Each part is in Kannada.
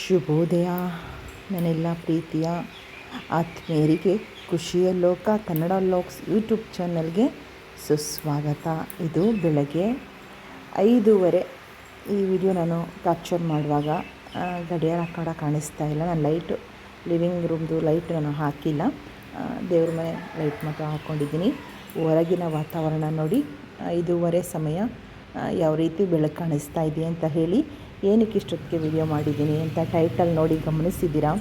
ಶುಭೋದಯ ನನ್ನೆಲ್ಲ ಪ್ರೀತಿಯ ಆತ್ಮೀಯರಿಗೆ ಖುಷಿಯ ಲೋಕ ಕನ್ನಡ ಲಾಗ್ಸ್ ಯೂಟ್ಯೂಬ್ ಚಾನಲ್ಗೆ ಸುಸ್ವಾಗತ. ಇದು ಬೆಳಗ್ಗೆ 5:30 ಈ ವಿಡಿಯೋ ನಾನು ಕ್ಯಾಪ್ಚರ್ ಮಾಡುವಾಗ ಗಡಿಯಾರ ಕೂಡ ಕಾಣಿಸ್ತಾ ಇಲ್ಲ. ನಾನು ಲೈಟು ಲಿವಿಂಗ್ ರೂಮ್ದು ಲೈಟ್ ನಾನು ಹಾಕಿಲ್ಲ, ದೇವ್ರ ಮನೆ ಲೈಟ್ ಮಾತ್ರ ಹಾಕ್ಕೊಂಡಿದ್ದೀನಿ. ಹೊರಗಿನ ವಾತಾವರಣ ನೋಡಿ 5:30 ಸಮಯ ಯಾವ ರೀತಿ ಬೆಳಕು ಕಾಣಿಸ್ತಾ ಇದೆ ಅಂತ ಹೇಳಿ ಏನಕ್ಕೆ ಇಷ್ಟೊತ್ತಿಗೆ ವಿಡಿಯೋ ಮಾಡಿದ್ದೀನಿ ಅಂತ ಟೈಟಲ್ ನೋಡಿ ಗಮನಿಸಿದ್ದೀರಾ.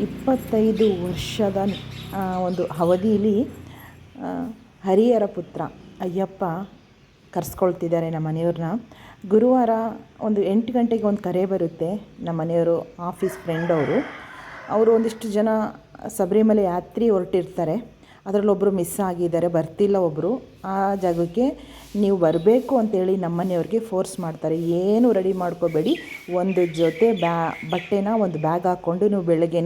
25 ವರ್ಷದ ಒಂದು ಅವಧಿಯಲ್ಲಿ ಹರಿಹರ ಪುತ್ರ ಅಯ್ಯಪ್ಪ ಕರೆಸ್ಕೊಳ್ತಿದ್ದಾರೆ ನಮ್ಮ ಮನೆಯವ್ರನ್ನ. ಗುರುವಾರ ಒಂದು 8 ಗಂಟೆಗೆ ಒಂದು ಕರೆ ಬರುತ್ತೆ. ನಮ್ಮ ಮನೆಯವರು ಆಫೀಸ್ ಫ್ರೆಂಡ್ ಅವರು ಒಂದಿಷ್ಟು ಜನ ಶಬರಿಮಲೆ ಯಾತ್ರೆ ಹೊರಟಿರ್ತಾರೆ. ಅದರಲ್ಲೊಬ್ಬರು ಮಿಸ್ ಆಗಿದ್ದಾರೆ, ಬರ್ತಿಲ್ಲ ಒಬ್ಬರು. ಆ ಜಾಗಕ್ಕೆ ನೀವು ಬರಬೇಕು ಅಂತೇಳಿ ನಮ್ಮನೆಯವ್ರಿಗೆ ಫೋರ್ಸ್ ಮಾಡ್ತಾರೆ. ಏನು ರೆಡಿ ಮಾಡ್ಕೋಬೇಡಿ, ಒಂದು ಜೊತೆ ಬಟ್ಟೆನ ಒಂದು ಬ್ಯಾಗ್ ಹಾಕ್ಕೊಂಡು ನೀವು ಬೆಳಗ್ಗೆ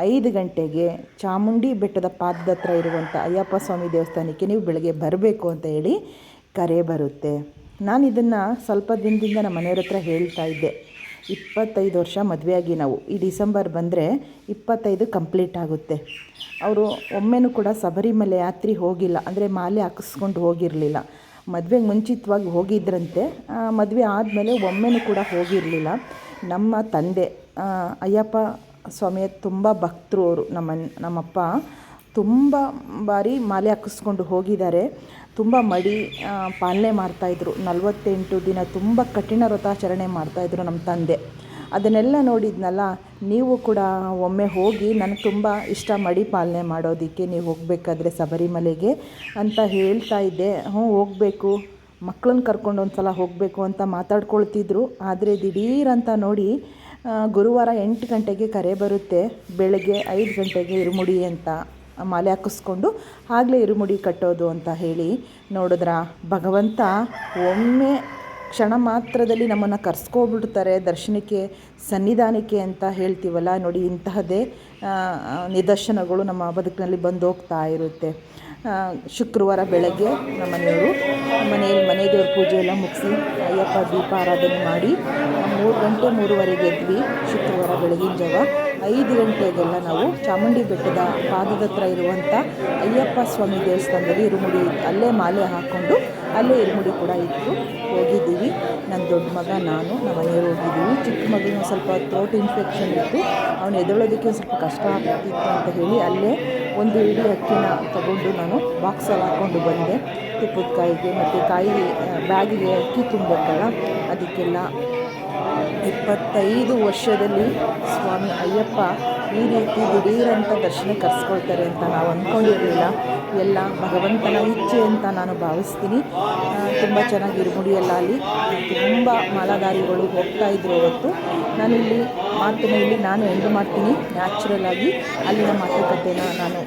5 ಗಂಟೆಗೆ ಚಾಮುಂಡಿ ಬೆಟ್ಟದ ಪಾದದ ಹತ್ರ ಇರುವಂಥ ಅಯ್ಯಪ್ಪ ಸ್ವಾಮಿ ದೇವಸ್ಥಾನಕ್ಕೆ ನೀವು ಬೆಳಗ್ಗೆ ಬರಬೇಕು ಅಂತ ಹೇಳಿ ಕರೆ ಬರುತ್ತೆ. ನಾನು ಇದನ್ನು ಸ್ವಲ್ಪ ದಿನದಿಂದ ನಮ್ಮ ಮನೆಯವ್ರ ಹತ್ರ ಹೇಳ್ತಾ ಇದ್ದೆ. 25 ವರ್ಷ ಮದುವೆಯಾಗಿ ನಾವು ಈ ಡಿಸೆಂಬರ್ ಬಂದರೆ 25 ಕಂಪ್ಲೀಟ್ ಆಗುತ್ತೆ. ಅವರು ಒಮ್ಮೆನೂ ಕೂಡ ಶಬರಿಮಲೆ ಯಾತ್ರೆ ಹೋಗಿಲ್ಲ, ಅಂದರೆ ಮಾಲೆ ಹಾಕಿಸ್ಕೊಂಡು ಹೋಗಿರಲಿಲ್ಲ. ಮದುವೆಗೆ ಮುಂಚಿತವಾಗಿ ಹೋಗಿದ್ರಂತೆ, ಮದುವೆ ಆದಮೇಲೆ ಒಮ್ಮೆನೂ ಕೂಡ ಹೋಗಿರಲಿಲ್ಲ. ನಮ್ಮ ತಂದೆ ಅಯ್ಯಪ್ಪ ಸ್ವಾಮಿಯ ತುಂಬ ಭಕ್ತರು ಅವರು. ನಮ್ಮಪ್ಪ ತುಂಬ ಬಾರಿ ಮಾಲೆ ಹಾಕಿಸ್ಕೊಂಡು ಹೋಗಿದ್ದಾರೆ. ತುಂಬ ಮಡಿ ಪಾಲನೆ ಮಾಡ್ತಾಯಿದ್ರು. 48 ದಿನ ತುಂಬ ಕಠಿಣ ವ್ರತಾಚರಣೆ ಮಾಡ್ತಾಯಿದ್ರು ನಮ್ಮ ತಂದೆ. ಅದನ್ನೆಲ್ಲ ನೋಡಿದ್ನಲ್ಲ, ನೀವು ಕೂಡ ಒಮ್ಮೆ ಹೋಗಿ, ನನಗೆ ತುಂಬ ಇಷ್ಟ ಮಡಿ ಪಾಲನೆ ಮಾಡೋದಕ್ಕೆ, ನೀವು ಹೋಗಬೇಕಾದ್ರೆ ಶಬರಿಮಲೆಗೆ ಅಂತ ಹೇಳ್ತಾ ಇದ್ದೆ. ಹೋಗಬೇಕು, ಮಕ್ಕಳನ್ನ ಕರ್ಕೊಂಡು ಒಂದು ಸಲ ಹೋಗಬೇಕು ಅಂತ ಮಾತಾಡ್ಕೊಳ್ತಿದ್ರು. ಆದರೆ ದಿಢೀರಂತ ನೋಡಿ ಗುರುವಾರ 8 ಗಂಟೆಗೆ ಕರೆ ಬರುತ್ತೆ. ಬೆಳಗ್ಗೆ 5 ಗಂಟೆಗೆ ಇರುಮುಡಿ ಅಂತ ಮಾಲೆ ಹಾಕಿಸ್ಕೊಂಡು ಆಗಲೇ ಇರುಮುಡಿ ಕಟ್ಟೋದು ಅಂತ ಹೇಳಿ. ನೋಡಿದ್ರ ಭಗವಂತ ಒಮ್ಮೆ ಕ್ಷಣ ಮಾತ್ರದಲ್ಲಿ ನಮ್ಮನ್ನು ಕರೆಸ್ಕೊಬಿಡ್ತಾರೆ ದರ್ಶನಕ್ಕೆ, ಸನ್ನಿಧಾನಕ್ಕೆ ಅಂತ ಹೇಳ್ತೀವಲ್ಲ ನೋಡಿ. ಇಂತಹದ್ದೇ ನಿದರ್ಶನಗಳು ನಮ್ಮ ಬದುಕಿನಲ್ಲಿ ಬಂದು ಹೋಗ್ತಾ ಇರುತ್ತೆ. ಶುಕ್ರವಾರ ಬೆಳಗ್ಗೆ ನಮ್ಮ ಮನೆಯವರು ಮನೆ ದೇವ್ರ ಪೂಜೆ ಎಲ್ಲ ಮುಗಿಸಿ ಅಯ್ಯಪ್ಪ ದೀಪ ಆರಾಧನೆ ಮಾಡಿ 3 ಗಂಟೆ 3:30ಗೆ ಎದ್ವಿ. ಶುಕ್ರವಾರ ಬೆಳಗಿನ ಜಾವ 5 ಗಂಟೆಗೆಲ್ಲ ನಾವು ಚಾಮುಂಡಿ ಬೆಟ್ಟದ ಪಾದದ ಹತ್ರ ಇರುವಂಥ ಅಯ್ಯಪ್ಪ ಸ್ವಾಮಿ ದೇವಸ್ಥಾನದಲ್ಲಿ ಇರುಮುಡಿ, ಅಲ್ಲೇ ಮಾಲೆ ಹಾಕ್ಕೊಂಡು ಅಲ್ಲೇ ಇರುಮುಡಿ ಕೂಡ ಇತ್ತು. ಹೋಗಿದ್ದೀವಿ. ನನ್ನ ದೊಡ್ಡ ಮಗ, ನಾನು, ನಮ್ಮ ಮನೆಯವರು ಹೋಗಿದ್ದೀವಿ. ಚಿಕ್ಕ ಮಗನ ಸ್ವಲ್ಪ ಥ್ರೋಟ್ ಇನ್ಫೆಕ್ಷನ್ ಇತ್ತು, ಅವನು ಎದ್ದೇಳೋದಕ್ಕೆ ಸ್ವಲ್ಪ ಕಷ್ಟ ಆಗ್ತಿತ್ತು ಅಂತ ಹೇಳಿ ಅಲ್ಲೇ ಒಂದು ಇಡೀ ಅಕ್ಕಿನ ತಗೊಂಡು ನಾನು ಬಾಕ್ಸಲ್ಲಿ ಹಾಕ್ಕೊಂಡು ಬಂದೆ. ತುಪ್ಪದ ಕಾಯಿಗೆ ಮತ್ತು ಕಾಯಿ ಬ್ಯಾಗಿಗೆ ಅಕ್ಕಿ ತುಂಬಬೇಕಲ್ಲ, ಅದಕ್ಕೆಲ್ಲ 25 ವರ್ಷದಲ್ಲಿ ಸ್ವಾಮಿ ಅಯ್ಯಪ್ಪ ಈ ರೀತಿ ದಿಢೀರಂತ ದರ್ಶನ ಕರೆಸ್ಕೊಳ್ತಾರೆ ಅಂತ ನಾವು ಅಂದ್ಕೊಂಡಿರಲಿಲ್ಲ. ಎಲ್ಲ ಭಗವಂತನ ಇಚ್ಛೆ ಅಂತ ನಾನು ಭಾವಿಸ್ತೀನಿ. ತುಂಬ ಚೆನ್ನಾಗಿ ಇರುಮುಡಿಯಲ್ಲ ಅಲ್ಲಿ ತುಂಬ ಮಾಲಾಧಾರಿಗಳು ಹೋಗ್ತಾಯಿದ್ರು. ಅವತ್ತು ನಾನಿಲ್ಲಿ ಮಾತನ್ನು ನಾನು ಎಂಡ್ ಮಾಡ್ತೀನಿ. ನ್ಯಾಚುರಲ್ ಆಗಿ ಅಲ್ಲಿನ ಮಾತುಕತೆನ ನಾನು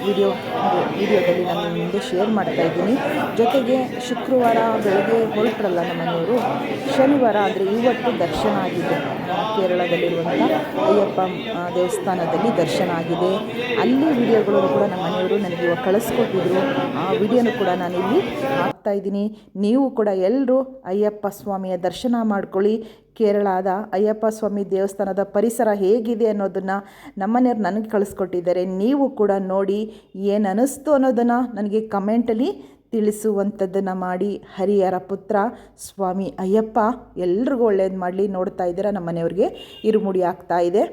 ವಿಡಿಯೋದಲ್ಲಿ ನಾನು ಮುಂದೆ ಶೇರ್ ಮಾಡ್ತಾಯಿದ್ದೀನಿ. ಜೊತೆಗೆ ಶುಕ್ರವಾರ ಬೆಳಗ್ಗೆ ಹೊರಟ್ರಲ್ಲ ನಮ್ಮ ಮನೆಯವರು, ಶನಿವಾರ ಅಂದರೆ ಇವತ್ತು ದರ್ಶನ ಆಗಿದೆ. ಕೇರಳದಲ್ಲಿರುವಂಥ ಅಯ್ಯಪ್ಪ ದೇವಸ್ಥಾನದಲ್ಲಿ ದರ್ಶನ ಆಗಿದೆ. ಅಲ್ಲಿ ವಿಡಿಯೋಗಳು ಕೂಡ ನಮ್ಮ ಮನೆಯವರು ನನಗೆ ಇವಾಗ ಕಳಿಸ್ಕೊಟ್ಟಿದ್ರು. ಆ ವಿಡಿಯೋನು ಕೂಡ ನಾನು ಇಲ್ಲಿ ಹಾಕ್ತಾಯಿದ್ದೀನಿ. ನೀವು ಕೂಡ ಎಲ್ಲರೂ ಅಯ್ಯಪ್ಪ ಸ್ವಾಮಿಯ ದರ್ಶನ ಮಾಡ್ಕೊಳ್ಳಿ. ಕೇರಳದ ಅಯ್ಯಪ್ಪ ಸ್ವಾಮಿ ದೇವಸ್ಥಾನದ ಪರಿಸರ ಹೇಗಿದೆ ಅನ್ನೋದನ್ನು ನಮ್ಮನೆಯವ್ರು ನನಗೆ ಕಳಿಸ್ಕೊಟ್ಟಿದ್ದಾರೆ. ನೀವು ಕೂಡ ನೋಡಿ ಏನು ಅನ್ನಿಸ್ತು ಅನ್ನೋದನ್ನು ನನಗೆ ಕಮೆಂಟಲ್ಲಿ ತಿಳಿಸುವಂಥದ್ದನ್ನು ಮಾಡಿ. ಹರಿಹರ ಪುತ್ರ ಸ್ವಾಮಿ ಅಯ್ಯಪ್ಪ ಎಲ್ರಿಗೂ ಒಳ್ಳೇದು ಮಾಡಲಿ. ನೋಡ್ತಾ ಇದ್ದೀರಾ ನಮ್ಮ ಮನೆಯವ್ರಿಗೆ ಇರುಮುಡಿ ಆಗ್ತಾಯಿದೆ.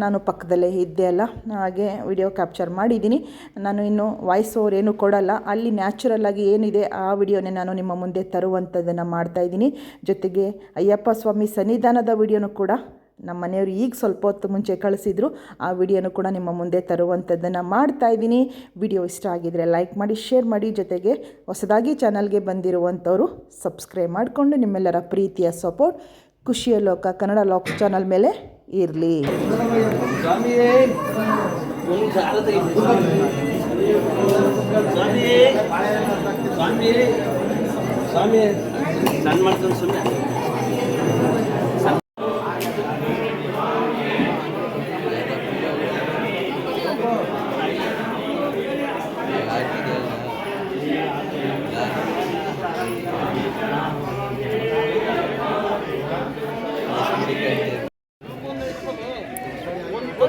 ನಾನು ಪಕ್ಕದಲ್ಲೇ ಇದ್ದೆ ಅಲ್ಲ, ಹಾಗೆ ವಿಡಿಯೋ ಕ್ಯಾಪ್ಚರ್ ಮಾಡಿದ್ದೀನಿ. ನಾನು ಇನ್ನು ವಾಯ್ಸ್ ಓವರ್ ಏನು ಕೊಡಲ್ಲ, ಅಲ್ಲಿ ನ್ಯಾಚುರಲ್ಲಾಗಿ ಏನಿದೆ ಆ ವಿಡಿಯೋನೇ ನಾನು ನಿಮ್ಮ ಮುಂದೆ ತರುವಂಥದ್ದನ್ನು ಮಾಡ್ತಾಯಿದ್ದೀನಿ. ಜೊತೆಗೆ ಅಯ್ಯಪ್ಪ ಸ್ವಾಮಿ ಸನ್ನಿಧಾನದ ವಿಡಿಯೋನು ಕೂಡ ನಮ್ಮ ಮನೆಯವರು ಈಗ ಸ್ವಲ್ಪ ಹೊತ್ತು ಮುಂಚೆ ಕಳಿಸಿದ್ರು. ಆ ವಿಡಿಯೋನು ಕೂಡ ನಿಮ್ಮ ಮುಂದೆ ತರುವಂಥದ್ದನ್ನು ಮಾಡ್ತಾಯಿದ್ದೀನಿ. ವಿಡಿಯೋ ಇಷ್ಟ ಆಗಿದರೆ ಲೈಕ್ ಮಾಡಿ, ಶೇರ್ ಮಾಡಿ. ಜೊತೆಗೆ ಹೊಸದಾಗಿ ಚಾನಲ್ಗೆ ಬಂದಿರುವಂಥವರು ಸಬ್ಸ್ಕ್ರೈಬ್ ಮಾಡಿಕೊಂಡು ನಿಮ್ಮೆಲ್ಲರ ಪ್ರೀತಿಯ ಸಪೋರ್ಟ್ ಖುಷಿಯ ಲೋಕ ಕನ್ನಡ ಲಾಗ್ಸ್ ಚಾನಲ್ ಮೇಲೆ ಇರಲಿ.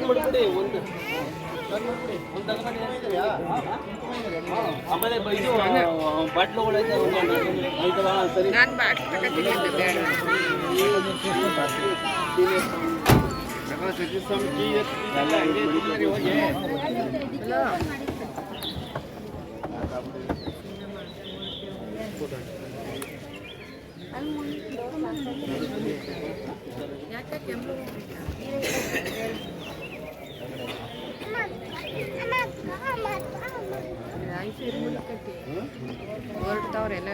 ಬಿಡ್ಬಿಡಿ ಒಂದು ಆಮೇಲೆ ಇದು ಬಾಟ್ಲುಗಳೈತೆ ಸರಿ ನಾನು ಬಾಟ್ಲು ತಗೋತೀನಿ ಬೇಡ ಎಲ್ಲ ಹೋಗಿ ಹೊರಡ್ತಾವ್ರೆಲ್ಲ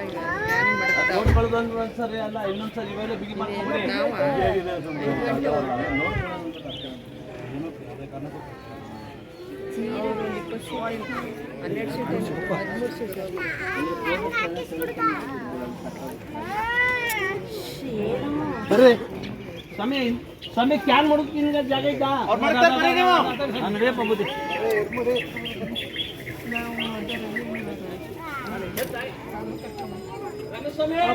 ಸರಿ ಅಲ್ಲ ಇನ್ನೊಂದ್ಸರಿ ಇವೆಲ್ಲ ಬಿಗಿ ಮಾಡ್ಕೊಂಡ್ರೆ ನಾವು 5 ಗಂಟೆ ಸೀರೆ ಒಂದು 20 ಶೀಟ್ 12 ಶೀಟ್ 13 ಶೀಟ್ ಬರ್ರಿ ಸ್ವಾಮಿ ಸ್ವಾಮಿ ಕ್ಯಾನ್ ಮಾಡೋದು ಜಾಗ ಇದ್ದ ನಡೆಯಪ್ಪ ಬುದ್ಧಿ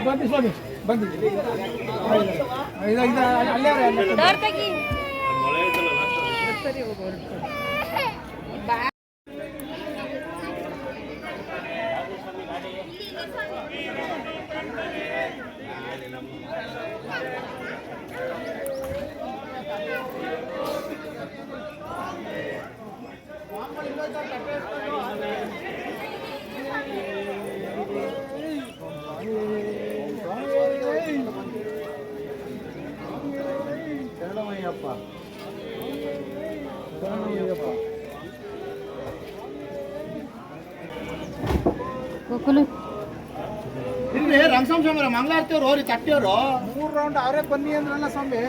ಬಂದಿ ಸ್ವಾಮಿ ಬಂದಿ ಸರಿ ಹೋಗೋರು ಶರಣಮಯ್ಯಪ್ಪ ಗೋಕುಲು ಇಲ್ಲಿ ರಂಗಸ್ವಾಮಿ ಸ್ವಾಮಿ ಮಂಗಳಾರತಿ ಅವ್ರು ಅವ್ರಿಗೆ ತಟ್ಟಿಯವರು 3 ರೌಂಡ್ ಅವರೇ ಬನ್ನಿ ಅಂದ್ರಲ್ಲ ಸ್ವಾಮಿ.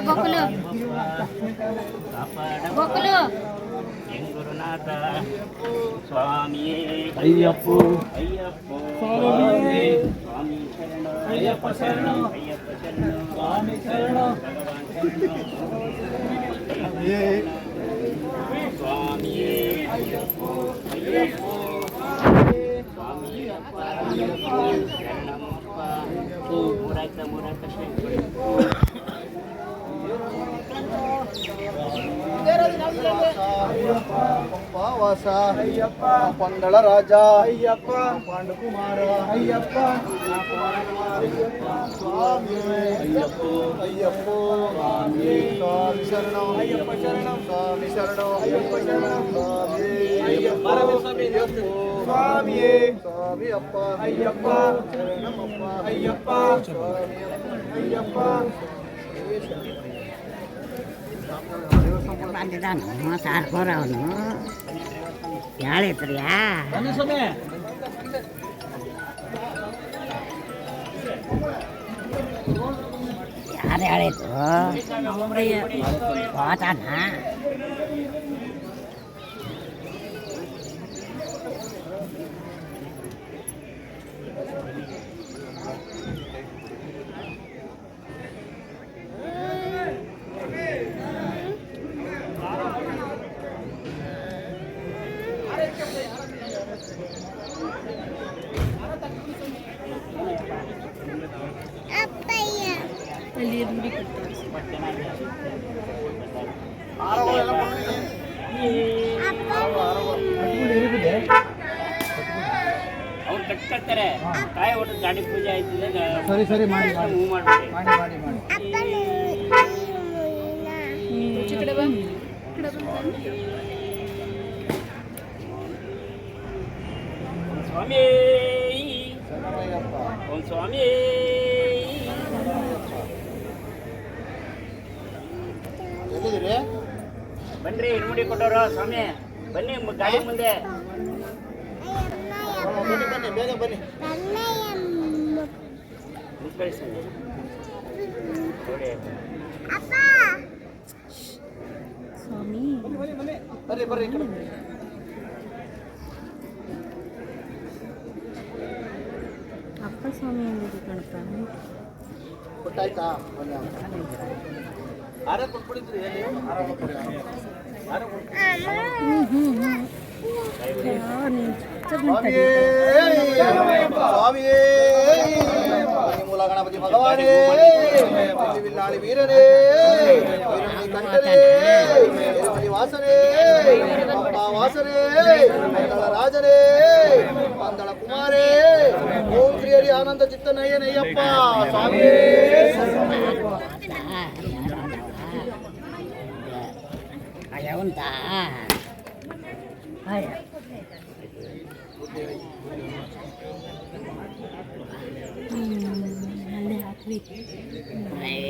ಗೋಕುಲು ಗೋಕುಲು ಗುರುನಾಥ ಸ್ವಾಮಿಯೇ ಅಯ್ಯಪ್ಪ ಅಯ್ಯಪ್ಪ ಸ್ವಾಮಿ ಸ್ವಾಮಿ ಶರಣ ಅಯ್ಯಪ್ಪ ಶರಣ ಅಯ್ಯಪ್ಪ ಶರಣ ಸ್ವಾಮಿ ಶರಣ ಸ್ವಾಮಿಯೇ ಅಯ್ಯಪ್ಪ ಅಯ್ಯಪ್ಪ ಸ್ವಾಮಿಯಪ್ಪ ಶರಣಮಪ್ಪ ಮುರಾಯ್ತ ವಾಸ ಅಯ್ಯಪ್ಪ ಪಂಗಳ ರಾಜ ಅಯ್ಯಪ್ಪ ಪಾಂಡುಕುಮಾರ ಅಯ್ಯಪ್ಪ ಸ್ವಾಮಿ ಅಯ್ಯಪ್ಪ ಅಯ್ಯಪ್ಪ ಸ್ವಾಮಿ ಸ್ವಾಮಿ ಶರಣ ಅಯ್ಯಪ್ಪ ಶರಣ ಸ್ವಾಮಿ ಶರಣ ಅಯ್ಯಪ್ಪ ಶರಣ ಸ್ವಾಮಿ ಅಯ್ಯಪ್ಪ ಸ್ವಾಮಿಯೇ ಸ್ವಾಮಿ ಅಪ್ಪ ಅಯ್ಯಪ್ಪ ಶರಣಮಪ್ಪ ಅಯ್ಯಪ್ಪ ಸ್ವಾಮಿ ಅಯ್ಯಪ್ಪ ಬಂದಿದ್ದಾನು ಸಾರ್ಕೋರವನು ಹೇಳಿದ್ರಿಯಾ ಯಾರು ಹೇಳಿದ್ರು ಹೋತಾನ ಅಲ್ಲಿ ಮುಡಿ ಕೊಡ್ತಾರೆ ಅವ್ರು ಕಟ್ತಾರೆ ಕಾಯಿ ಒಟ್ಟು ಗಾಡಿ ಪೂಜೆ ಆಯ್ತಿದೆ ಸರಿ ಸರಿ ಮಾಡಿ ಹೂ ಮಾಡ್ಬೇಕು ಮಾಡಿ ಮಾಡಿ ಮಾಡಿ ಈ ಕಡೆ ಬಾ ಸ್ವಾಮಿ ಓಂ ಸ್ವಾಮಿ ಬನ್ರಿ ಇನ್ಮುಡಿ ಕೊಟ್ಟವರು ಸ್ವಾಮಿ ಬನ್ನಿ ಗಾಡಿ ಮುಂದೆ ಬನ್ನಿ ಬೇಗ ಬನ್ನಿ ಸ್ವಾಮಿ ಬರ್ರಿ ಬರ್ರಿ ಈ ಕಡೆ ಅಪ್ಪ ಸ್ವಾಮಿ ಎಂದಿದೆ ಕಣಪ್ಪ ಕೊಟ್ಟಾಯ್ತಾ ಆರ ಕೊಟ್ಬಿಡಿದ್ರಿ ಆರ ಕೊಟ್ಬಿಡಿ ಸ್ವಾಮಿಯೇ ಸ್ವಾಮಿಯೇ ಮೂಲ ಗಣಪತಿ ಭಗವಾನೇ ಬಿಲ್ಲಾಳಿ ವೀರನೇ ವೀರಮಣಿ ಕಂಠನೇ ತಿರುಪತಿ ವಾಸನೇ ಪಂಪ ವಾಸನೇ ಮಂದಳ ರಾಜನೇ ಮಂದಳ ಕುಮಾರೇ ಓಂ ಶ್ರೀ ಹರಿ ಆನಂದ ಚಿತ್ತನಯ್ಯನಯ್ಯಪ್ಪ ಸ್ವಾಮಿಯೇ ಭಗವಂತ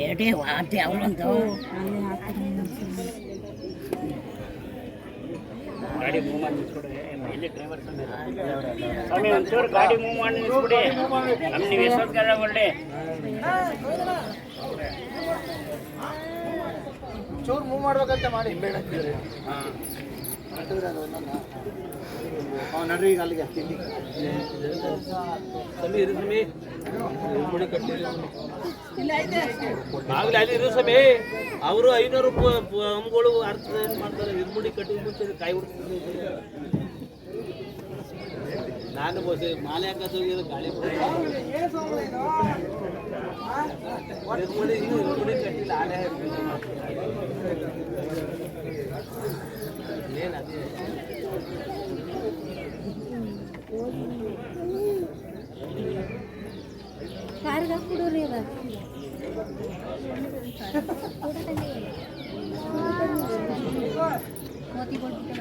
ಏಟೇ ವಾರ್ತೆ ಅವಳಂತೂ ಗಾಡಿ ಮೂವ್ ಮಾಡಿ ನಿಲ್ಸ್ಕೊಡಿ ಎಲ್ಲಿ ಡ್ರೈವರ್ ಸ್ವಾಮಿ ಒಂಚೂರು ಗಾಡಿ ಮೂವ್ ಮಾಡಿ ನಿಲ್ಸ್ಬಿಡಿ ನಮ್ಗೆ ನೀವು ಎಷ್ಟೊತ್ತಿಗೆ ಒಳ್ಳೆ ಚೂರು ಮೂವ್ ಮಾಡ್ಬೇಕಂತ ಮಾಡಿ ನಡ್ರಿ ಈಗ ಅಲ್ಲಿಗೆ ತಿಂಡಿ ಆಗ್ಲಿ ಅಲ್ಲಿ ಇರು ಸಮೇ ಅವರು 500 ಹಮ್ಗಳು ಅರ್ಥ ಮಾಡ್ತಾರೆ ಇರ್ಮುಡಿ ಕಟ್ಟಿ ಮುಂಚೆ ಕಾಯಿ ಹುಡ್ತಿದ್ರು ನಾನು ಬೋಸೆ ಮಾಲೆ ಹಾಕೋದು ಹೋಗಿರೋ ಗಾಳಿ ಇರ್ಮುಡಿ ಕಟ್ಟಿಲ್ಲ ಆಲೆ ಏನದೇ ಕಾರ್ಗ ಕುಡೋರಿ ಅದ ಮೋತಿ ಕೊಡ್ಬಿಟ್ಟು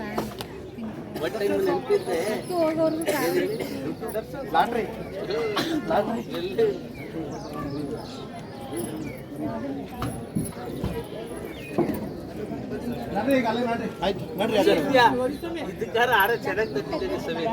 ಒಟ್ಟೆ ನೆನಪಿದ್ದೆ ಹೋಗೋರ್ಗು ಲಾಂಡ್ರಿ ಎಲ್ಲಿ ನಡ್ರಿ ಈಗ ಅಲ್ಲಿಗೆ ನಡ್ರಿ ಆಯ್ತು ನಡ್ರಿ ಇದಕ್ಕಾರ ಆರ ಚೆನ್ನಾಗಿ ತಪ್ಪಿದ್ದೇನೆ ಸಭೆ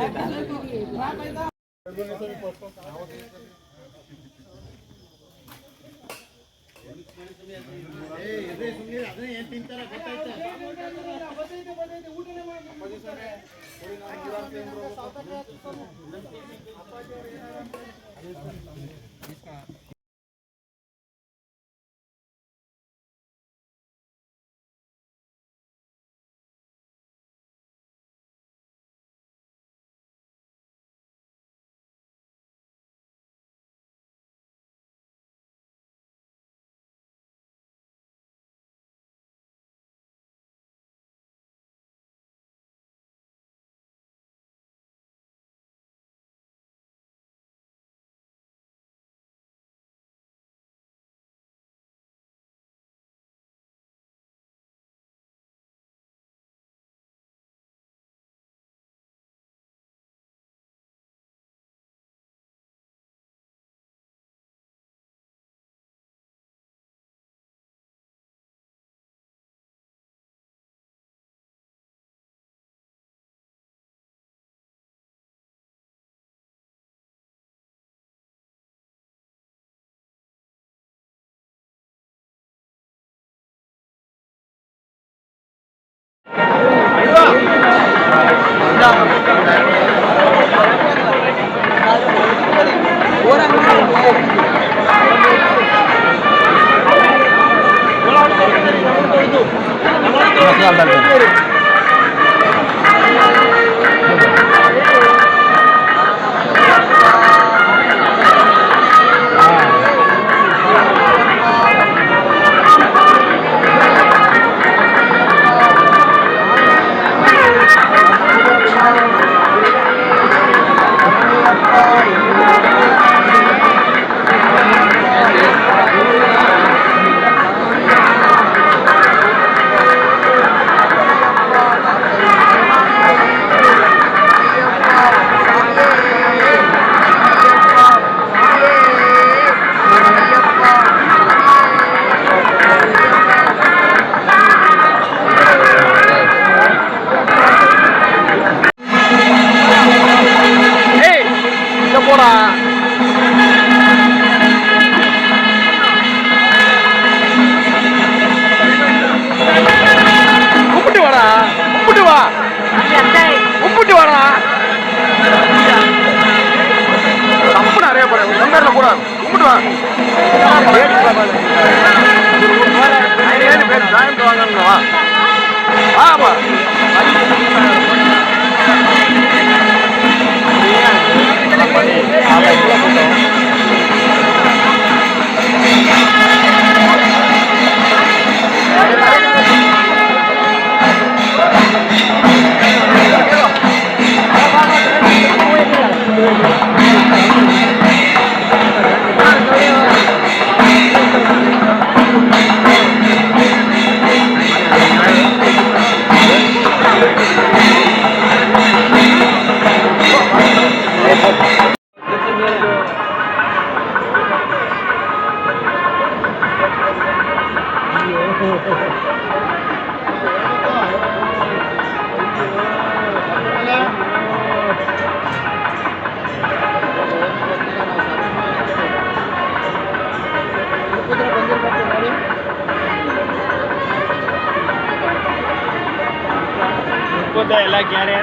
ಎಲ್ಲ ಕ್ಯಾರೆ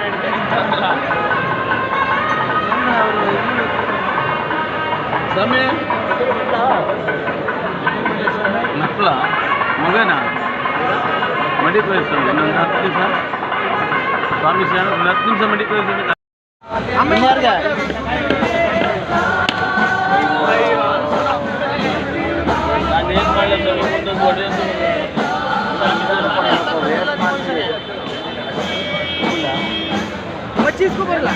ಸಮಯ ಮಕ್ಕಳ ಮಗನ ಮಡಿ ಕಳಿಸ್ತಾರೆ ಇನ್ನೊಂದು 10 ದಿವಸ ಸ್ವಾಮಿ ಶ್ರೀ 10 ನಿಮಿಷ ಮಡಿ ಕಳಿಸ್ತಾರೆ ನಾನು ಏನು ಮಾಡಲಿ ಮುಂದೊಂದು ಒಡೆ इसको बरला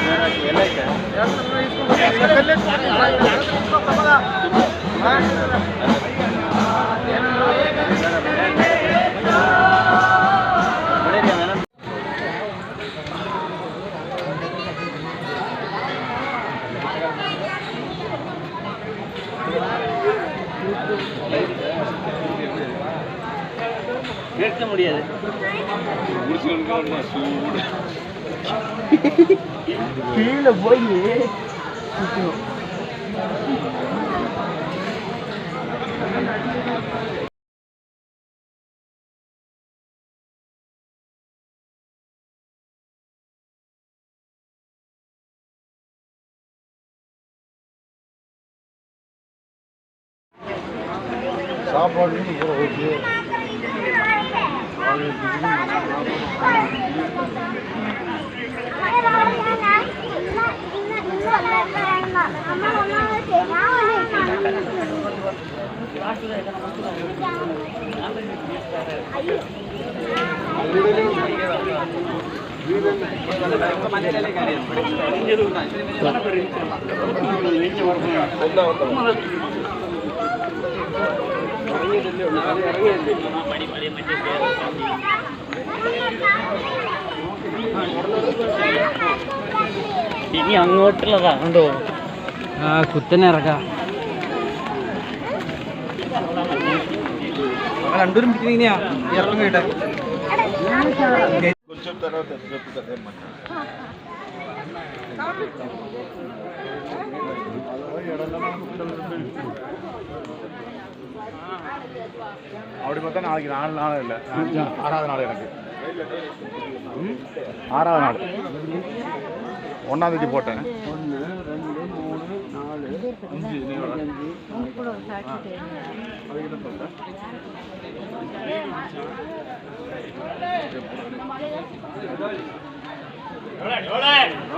கேட்க முடியாது கீழே போய் சாப்பாடு ஓகே ഇനി അങ്ങോട്ടുള്ളതാ കണ്ടോ കുത്തനെ ഇറക്കാം രണ്ടൂരും പിടിക്കുന്നതിനാ ഇറക്കം കേട്ടെ కొంచెం తర్వాత చెప్తాను அப்படி பார்த்தா நாளைக்கு 4 நாள் இல்லை 6வது நாள் எனக்கு 6வது நாள் 1ஆம் தேதி போட்டேன் 1 2 3 4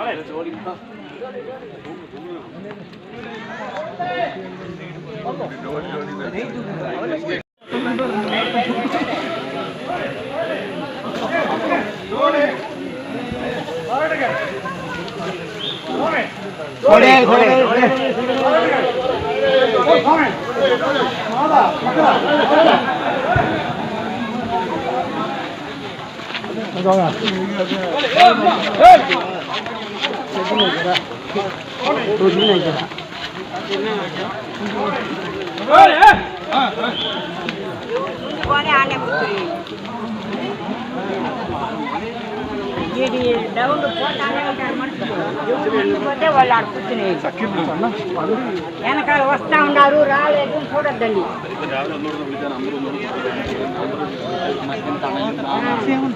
5 వెనకాల వస్తా ఉన్నారు రాలేదు చూడద్దండి ఏం